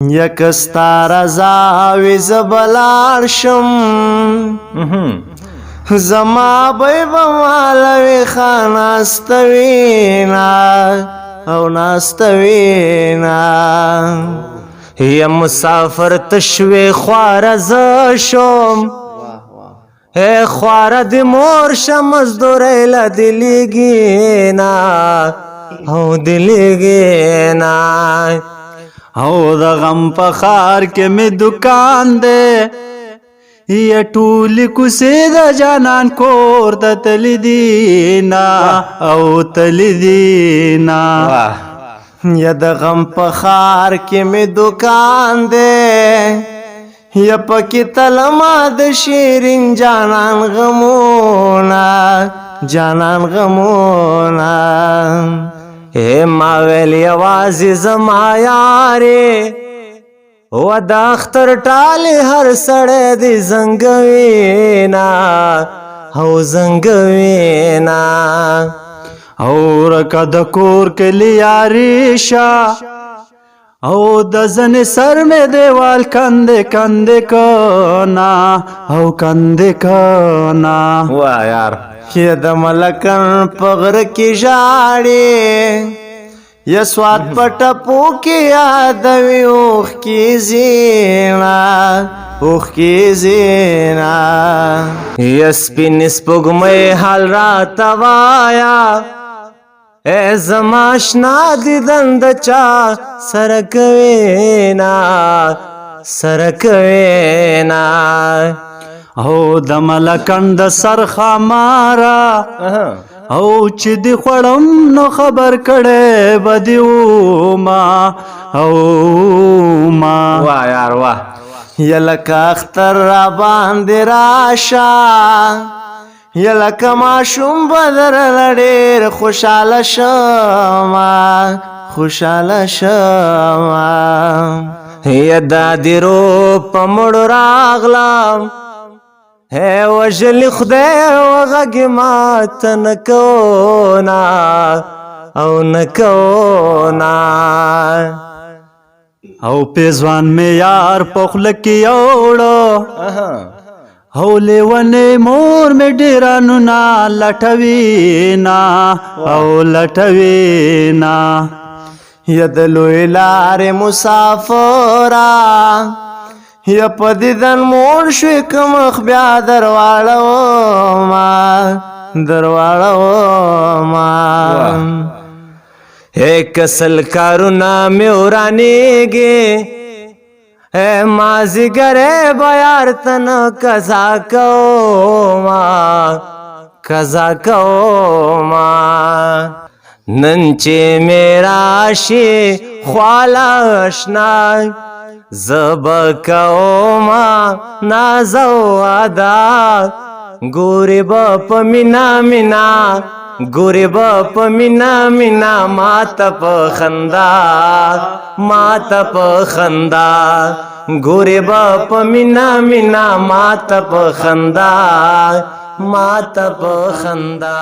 یک ستا رضا وی زبلار شم زما بی بمالوی خاناستوینا او ناستوینا یا مسافر تشوی خوار زشم اے خوار دی مور شمزدوری لدلیگینا او دلیگینا او د غم په خار کې می دکان دی یا ټول کوسې د جانان کور د تل دینا او تل دینا یا د غم په خار کې می دکان دی یا پکې تلما د شیرین جانان غمونا جانان غمونا اے ما ویل یوازې زما یارې و د اختر ټالې هر سړی دی زنګوینا او زنګوینا او رکه د کور کلی یاري شه او د زن سر میں دیوال کندے کندے کنا او کندے کنا وا یار یا د ملکن پغر کی ژاړي یا سواد پټ پو کی یادوي اوخ کی زینا اوخ کی زینا یا سپین سپوږمۍ حال رات وایا اے زماشنا دیدن د چا سرکوینا سرکوینا او د ملکن د سر خمارا او چې دی خوړم نو خبر کړي بدیو ما او ما وا یار وا یلک اختر را باندې راشا یلک ماشوم بدر لډیر خوشاله شما خوشاله شما یا دادی رو پمړ راغلم ہے وجل خدای وغږ مات نکونا او نکونا او پیزوان می یار پخل کی اوړو او لیونه مور می ډیرانو نا لټوینا او لټوینا ید لوی لار مسافرا یا پدیدن مور شوی کمخ بیا درواړو ما ایک سل کارونا می ورانیږي اے مازیګر بیار تن قضا کوما نن چې میرا شي خواله اشنا زب کوما نازو ادا ګورې به په مینا مینا ګورې به په مینا مینا ماته په خندا ماته په خندا ګورې به په مینا مینا ماته په خندا ماته په خندا